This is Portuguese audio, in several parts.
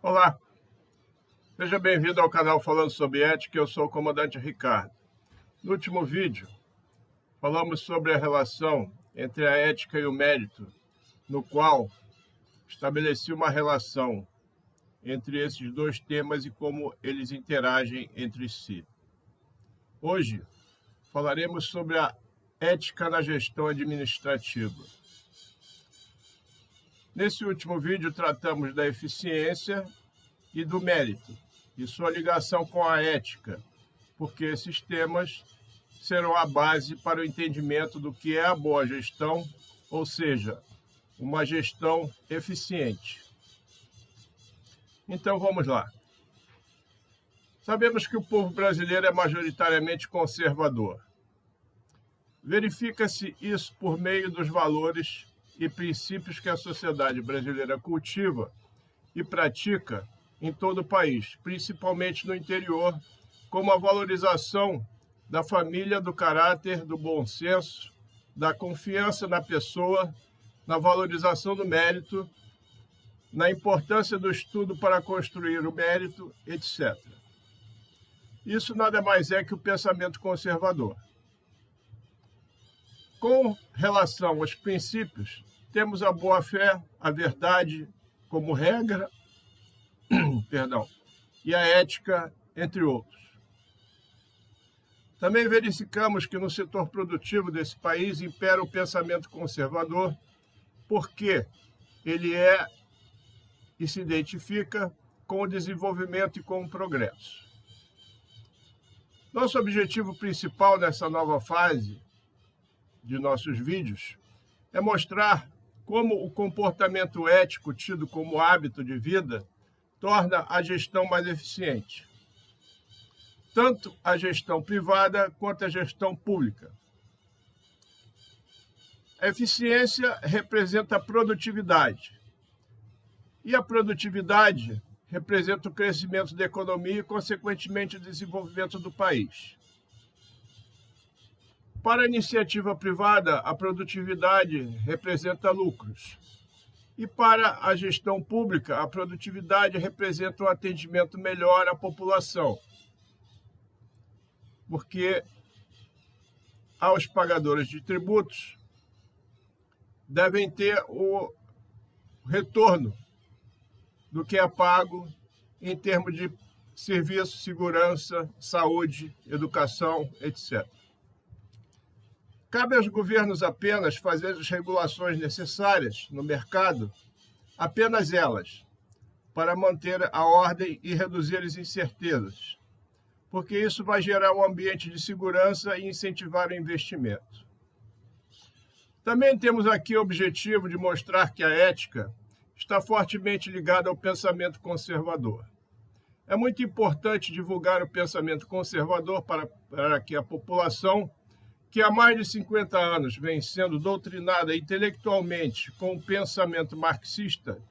Olá, seja bem-vindo ao canal Falando sobre Ética, eu sou o comandante Ricardo. No último vídeo, falamos sobre a relação entre a ética e o mérito, no qual estabeleci uma relação entre esses dois temas e como eles interagem entre si. Hoje, falaremos sobre a ética na gestão administrativa. Nesse último vídeo, tratamos da eficiência e do mérito, e sua ligação com a ética, porque esses temas serão a base para o entendimento do que é a boa gestão, ou seja, uma gestão eficiente. Então vamos lá. Sabemos que o povo brasileiro é majoritariamente conservador. Verifica-se isso por meio dos valores e princípios que a sociedade brasileira cultiva e pratica em todo o país, principalmente no interior, como a valorização da família, do caráter, do bom senso, da confiança na pessoa, na valorização do mérito, na importância do estudo para construir o mérito, etc. Isso nada mais é que o pensamento conservador. Com relação aos princípios, temos a boa-fé, a verdade como regra, e a ética, entre outros. Também verificamos que no setor produtivo desse país impera o pensamento conservador, porque ele é e se identifica com o desenvolvimento e com o progresso. Nosso objetivo principal nessa nova fase de nossos vídeos é mostrar como o comportamento ético tido como hábito de vida torna a gestão mais eficiente, tanto a gestão privada quanto a gestão pública. A eficiência representa a produtividade, e a produtividade representa o crescimento da economia e, consequentemente, o desenvolvimento do país. Para a iniciativa privada, a produtividade representa lucros. E para a gestão pública, a produtividade representa um atendimento melhor à população, porque aos pagadores de tributos devem ter o retorno do que é pago em termos de serviço, segurança, saúde, educação, etc. Cabe aos governos apenas fazer as regulações necessárias no mercado, apenas elas, para manter a ordem e reduzir as incertezas, porque isso vai gerar um ambiente de segurança e incentivar o investimento. Também temos aqui o objetivo de mostrar que a ética está fortemente ligada ao pensamento conservador. É muito importante divulgar o pensamento conservador para que a população, que há mais de 50 anos vem sendo doutrinada intelectualmente com o pensamento marxista,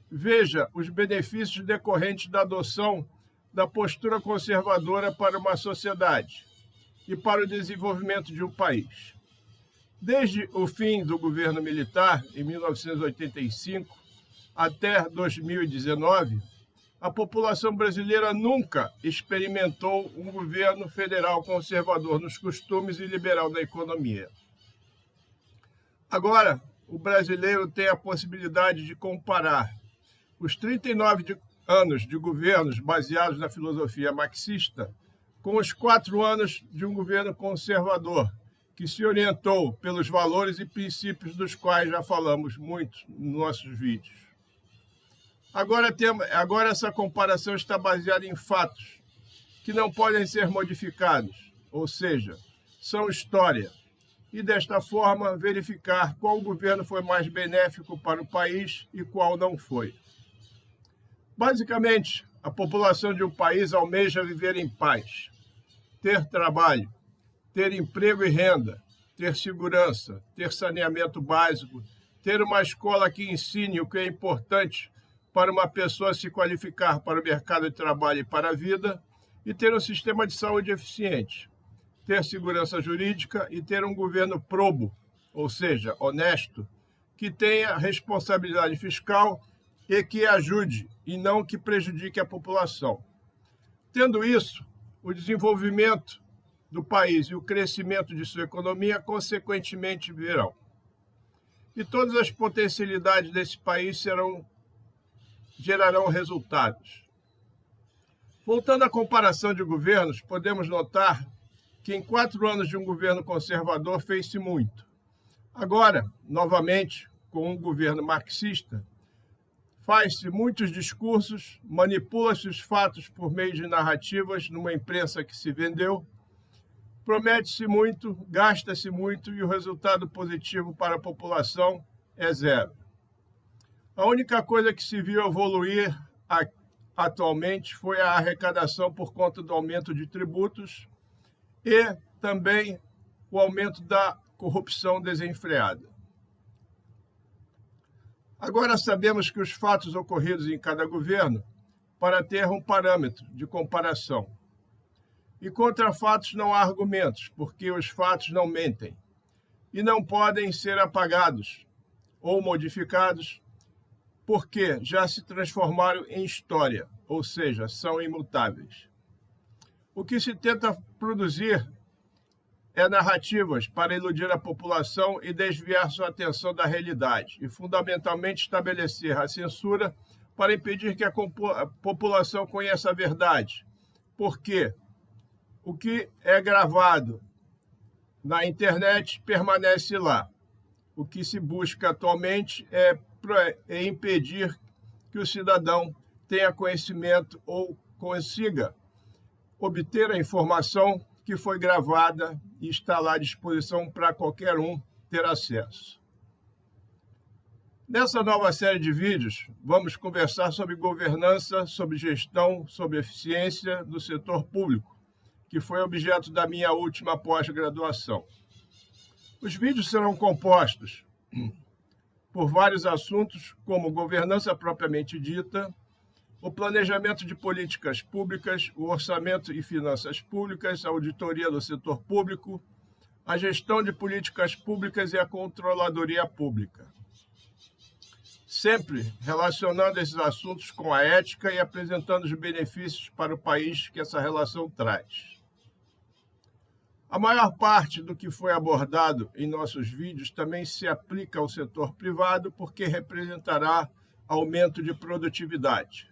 veja os benefícios decorrentes da adoção da postura conservadora para uma sociedade e para o desenvolvimento de um país. Desde o fim do governo militar, em 1985, até 2019, a população brasileira nunca experimentou um governo federal conservador nos costumes e liberal na economia. Agora, o brasileiro tem a possibilidade de comparar os 39 anos de governos baseados na filosofia marxista com os 4 anos de um governo conservador, que se orientou pelos valores e princípios dos quais já falamos muito nos nossos vídeos. Agora essa comparação está baseada em fatos que não podem ser modificados, ou seja, são história, e desta forma verificar qual governo foi mais benéfico para o país e qual não foi. Basicamente, a população de um país almeja viver em paz, ter trabalho, ter emprego e renda, ter segurança, ter saneamento básico, ter uma escola que ensine o que é importante para uma pessoa se qualificar para o mercado de trabalho e para a vida, e ter um sistema de saúde eficiente, ter segurança jurídica e ter um governo probo, ou seja, honesto, que tenha responsabilidade fiscal e que ajude e não que prejudique a população. Tendo isso, o desenvolvimento do país e o crescimento de sua economia, consequentemente, virão. E todas as potencialidades desse país gerarão resultados. Voltando à comparação de governos, podemos notar que em 4 anos de um governo conservador fez-se muito. Agora, novamente, com um governo marxista, faz-se muitos discursos, manipula-se os fatos por meio de narrativas numa imprensa que se vendeu, promete-se muito, gasta-se muito e o resultado positivo para a população é zero. A única coisa que se viu evoluir atualmente foi a arrecadação por conta do aumento de tributos e também o aumento da corrupção desenfreada. Agora sabemos que os fatos ocorridos em cada governo para ter um parâmetro de comparação. E contra fatos não há argumentos, porque os fatos não mentem e não podem ser apagados ou modificados, porque já se transformaram em história, ou seja, são imutáveis. O que se tenta produzir é narrativas para iludir a população e desviar sua atenção da realidade, e fundamentalmente estabelecer a censura para impedir que a população conheça a verdade, porque o que é gravado na internet permanece lá. O que se busca atualmente é impedir que o cidadão tenha conhecimento ou consiga obter a informação que foi gravada e está lá à disposição para qualquer um ter acesso. Nessa nova série de vídeos, vamos conversar sobre governança, sobre gestão, sobre eficiência do setor público, que foi objeto da minha última pós-graduação. Os vídeos serão compostos por vários assuntos, como governança propriamente dita, o planejamento de políticas públicas, o orçamento e finanças públicas, a auditoria do setor público, a gestão de políticas públicas e a controladoria pública. Sempre relacionando esses assuntos com a ética e apresentando os benefícios para o país que essa relação traz. A maior parte do que foi abordado em nossos vídeos também se aplica ao setor privado, porque representará aumento de produtividade.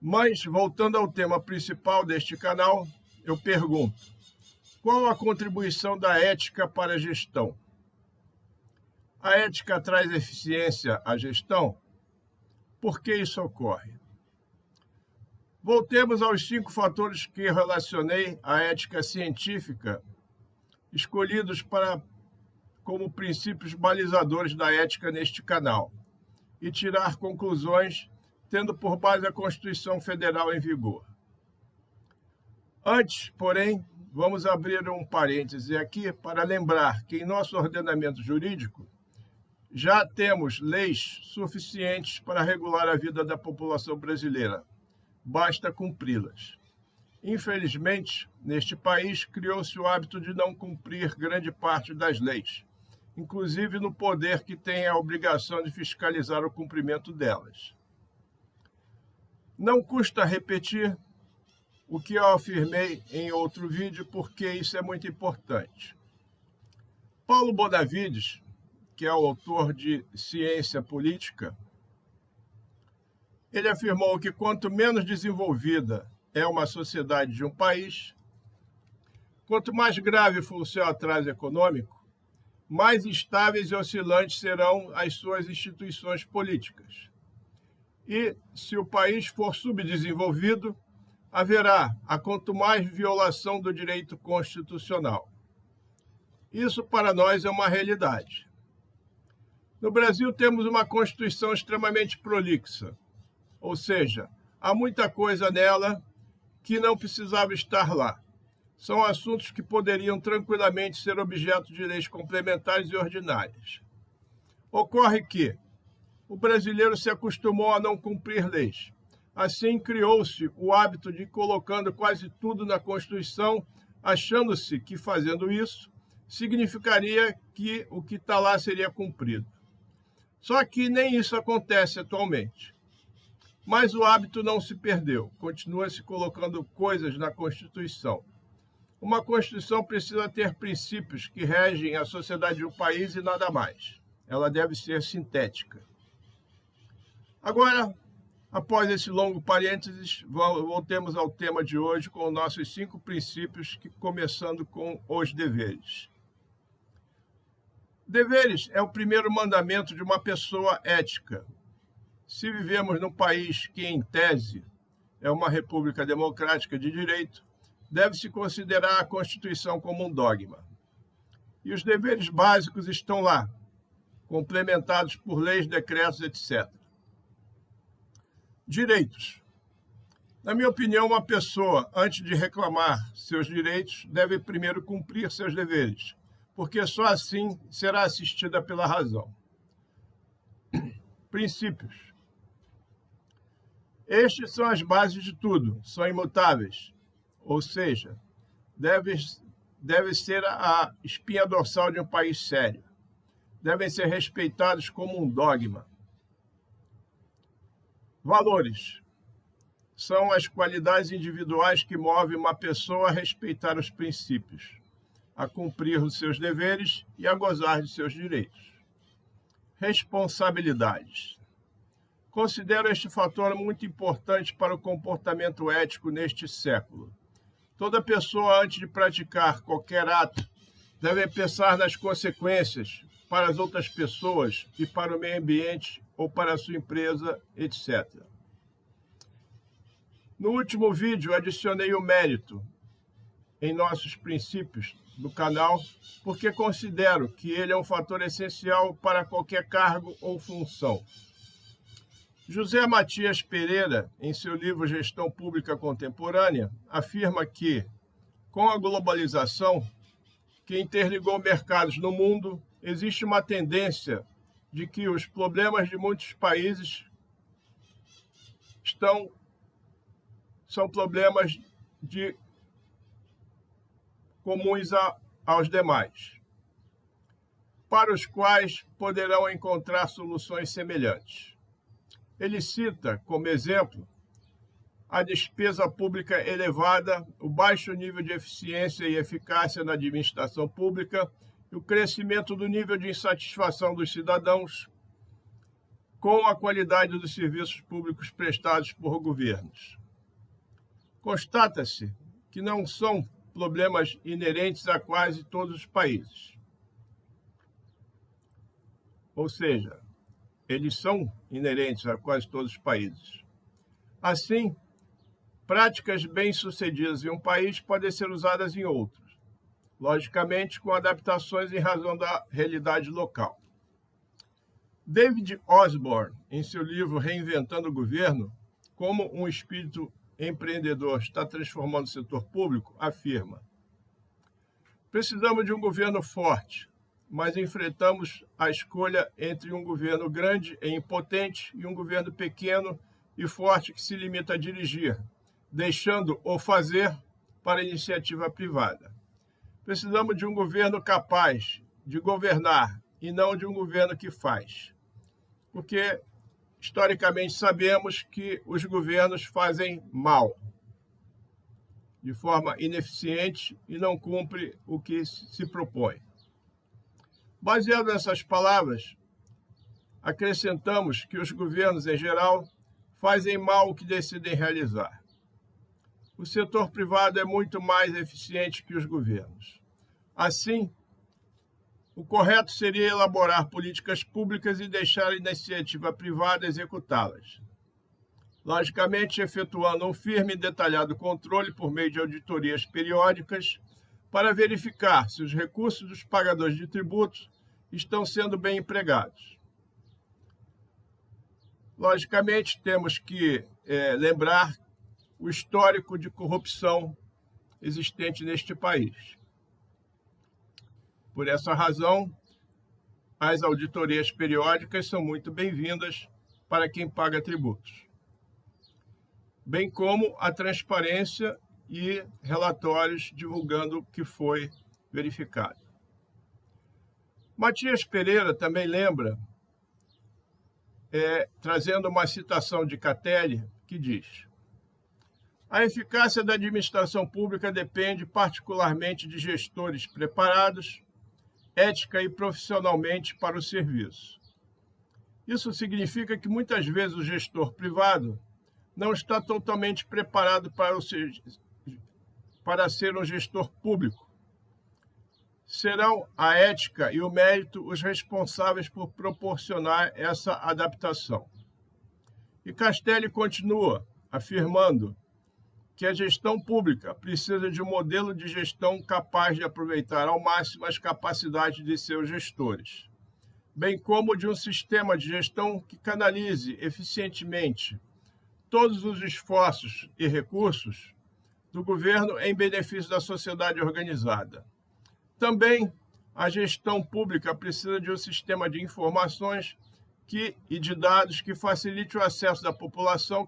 Mas, voltando ao tema principal deste canal, eu pergunto: qual a contribuição da ética para a gestão? A ética traz eficiência à gestão? Por que isso ocorre? Voltemos aos 5 fatores que relacionei à ética científica, escolhidos como princípios balizadores da ética neste canal, e tirar conclusões tendo por base a Constituição Federal em vigor. Antes, porém, vamos abrir um parêntese aqui para lembrar que em nosso ordenamento jurídico já temos leis suficientes para regular a vida da população brasileira. Basta cumpri-las. Infelizmente, neste país, criou-se o hábito de não cumprir grande parte das leis, inclusive no poder que tem a obrigação de fiscalizar o cumprimento delas. Não custa repetir o que eu afirmei em outro vídeo, porque isso é muito importante. Paulo Bonavides, que é o autor de Ciência Política, ele afirmou que quanto menos desenvolvida é uma sociedade de um país, quanto mais grave for o seu atraso econômico, mais instáveis e oscilantes serão as suas instituições políticas. E, se o país for subdesenvolvido, haverá a quanto mais violação do direito constitucional. Isso, para nós, é uma realidade. No Brasil, temos uma Constituição extremamente prolixa, ou seja, há muita coisa nela que não precisava estar lá. São assuntos que poderiam tranquilamente ser objeto de leis complementares e ordinárias. Ocorre que o brasileiro se acostumou a não cumprir leis. Assim, criou-se o hábito de ir colocando quase tudo na Constituição, achando-se que, fazendo isso, significaria que o que está lá seria cumprido. Só que nem isso acontece atualmente. Mas o hábito não se perdeu, continua se colocando coisas na Constituição. Uma Constituição precisa ter princípios que regem a sociedade de um país e nada mais. Ela deve ser sintética. Agora, após esse longo parênteses, voltemos ao tema de hoje com os nossos 5 princípios, começando com os deveres. Deveres é o primeiro mandamento de uma pessoa ética. Se vivemos num país que, em tese, é uma república democrática de direito, deve-se considerar a Constituição como um dogma. E os deveres básicos estão lá, complementados por leis, decretos, etc. Direitos. Na minha opinião, uma pessoa, antes de reclamar seus direitos, deve primeiro cumprir seus deveres, porque só assim será assistida pela razão. Princípios. Estes são as bases de tudo, são imutáveis, ou seja, deve ser a espinha dorsal de um país sério. Devem ser respeitados como um dogma. Valores. São as qualidades individuais que movem uma pessoa a respeitar os princípios, a cumprir os seus deveres e a gozar de seus direitos. Responsabilidades. Considero este fator muito importante para o comportamento ético neste século. Toda pessoa, antes de praticar qualquer ato, deve pensar nas consequências para as outras pessoas e para o meio ambiente ou para a sua empresa, etc. No último vídeo, adicionei o mérito em nossos princípios do canal, porque considero que ele é um fator essencial para qualquer cargo ou função. José Matias Pereira, em seu livro Gestão Pública Contemporânea, afirma que, com a globalização, que interligou mercados no mundo, existe uma tendência de que os problemas de muitos países são problemas comuns aos demais, para os quais poderão encontrar soluções semelhantes. Ele cita, como exemplo, a despesa pública elevada, o baixo nível de eficiência e eficácia na administração pública e o crescimento do nível de insatisfação dos cidadãos com a qualidade dos serviços públicos prestados por governos. Constata-se que não são problemas inerentes a quase todos os países. Ou seja, eles são inerentes a quase todos os países. Assim, práticas bem-sucedidas em um país podem ser usadas em outros, logicamente com adaptações em razão da realidade local. David Osborne, em seu livro Reinventando o Governo, como um espírito empreendedor está transformando o setor público, afirma: precisamos de um governo forte, mas enfrentamos a escolha entre um governo grande e impotente e um governo pequeno e forte que se limita a dirigir, deixando o fazer para a iniciativa privada. Precisamos de um governo capaz de governar e não de um governo que faz. Porque, historicamente, sabemos que os governos fazem mal, de forma ineficiente e não cumprem o que se propõe. Baseado nessas palavras, acrescentamos que os governos, em geral, fazem mal o que decidem realizar. O setor privado é muito mais eficiente que os governos. Assim, o correto seria elaborar políticas públicas e deixar a iniciativa privada executá-las. Logicamente, efetuando um firme e detalhado controle por meio de auditorias periódicas para verificar se os recursos dos pagadores de tributos estão sendo bem empregados. Logicamente, temos que lembrar o histórico de corrupção existente neste país. Por essa razão, as auditorias periódicas são muito bem-vindas para quem paga tributos, bem como a transparência e relatórios divulgando o que foi verificado. Matias Pereira também lembra trazendo uma citação de Catelli, que diz: a eficácia da administração pública depende particularmente de gestores preparados, ética e profissionalmente para o serviço. Isso significa que muitas vezes o gestor privado não está totalmente preparado para ser um gestor público. Serão a ética e o mérito os responsáveis por proporcionar essa adaptação. E Castelli continua afirmando que a gestão pública precisa de um modelo de gestão capaz de aproveitar ao máximo as capacidades de seus gestores, bem como de um sistema de gestão que canalize eficientemente todos os esforços e recursos do governo em benefício da sociedade organizada. Também a gestão pública precisa de um sistema de informações e de dados que facilite o acesso da população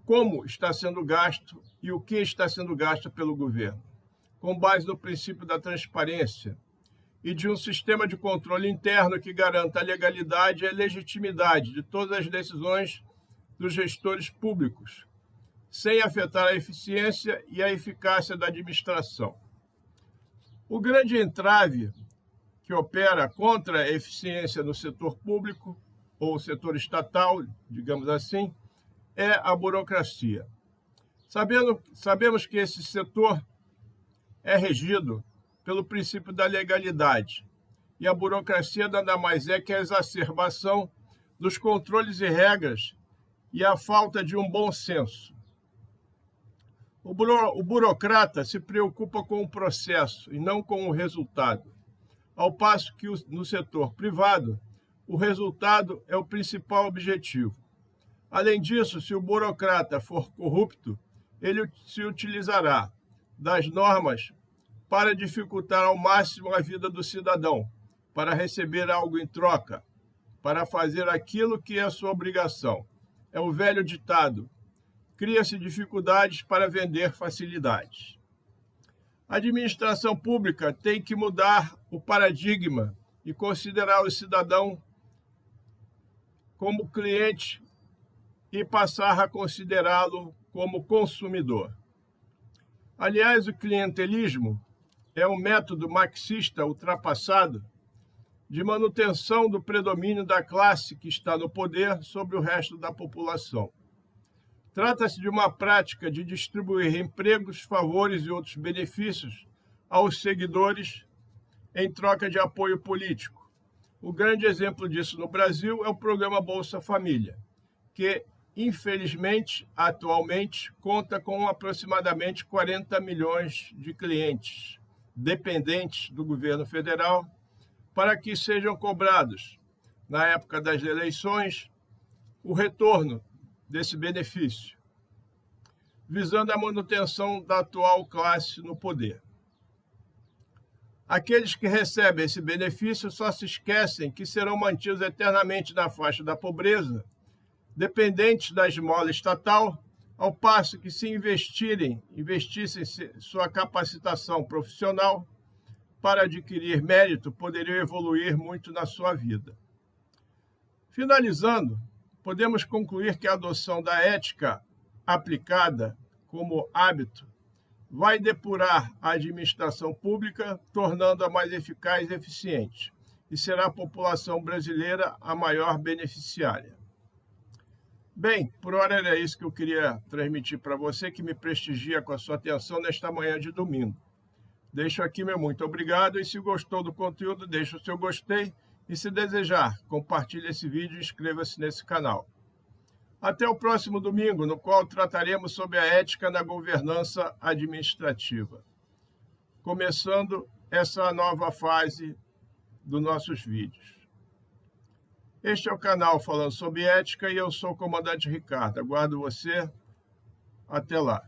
como está sendo gasto e o que está sendo gasto pelo governo, com base no princípio da transparência, e de um sistema de controle interno que garanta a legalidade e a legitimidade de todas as decisões dos gestores públicos, sem afetar a eficiência e a eficácia da administração. O grande entrave que opera contra a eficiência no setor público, ou setor estatal, digamos assim, é a burocracia. Sabemos que esse setor é regido pelo princípio da legalidade, e a burocracia nada mais é que a exacerbação dos controles e regras e a falta de um bom senso. O burocrata se preocupa com o processo e não com o resultado, ao passo que no setor privado, o resultado é o principal objetivo. Além disso, se o burocrata for corrupto, ele se utilizará das normas para dificultar ao máximo a vida do cidadão, para receber algo em troca, para fazer aquilo que é sua obrigação. É o velho ditado: cria-se dificuldades para vender facilidades. A administração pública tem que mudar o paradigma e considerar o cidadão como cliente e passar a considerá-lo como consumidor. Aliás, o clientelismo é um método marxista ultrapassado de manutenção do predomínio da classe que está no poder sobre o resto da população. Trata-se de uma prática de distribuir empregos, favores e outros benefícios aos seguidores em troca de apoio político. O grande exemplo disso no Brasil é o programa Bolsa Família, que, infelizmente, atualmente, conta com aproximadamente 40 milhões de clientes dependentes do governo federal para que sejam cobrados, na época das eleições, o retorno desse benefício, visando a manutenção da atual classe no poder. Aqueles que recebem esse benefício só se esquecem que serão mantidos eternamente na faixa da pobreza, dependentes da esmola estatal, ao passo que, se investissem sua capacitação profissional para adquirir mérito, poderiam evoluir muito na sua vida. Finalizando, podemos concluir que a adoção da ética aplicada como hábito vai depurar a administração pública, tornando-a mais eficaz e eficiente, e será a população brasileira a maior beneficiária. Bem, por hora era isso que eu queria transmitir para você, que me prestigia com a sua atenção nesta manhã de domingo. Deixo aqui meu muito obrigado e, se gostou do conteúdo, deixe o seu gostei e, se desejar, compartilhe esse vídeo e inscreva-se nesse canal. Até o próximo domingo, no qual trataremos sobre a ética na governança administrativa, começando essa nova fase dos nossos vídeos. Este é o canal falando sobre ética e eu sou o comandante Ricardo. Aguardo você. Até lá.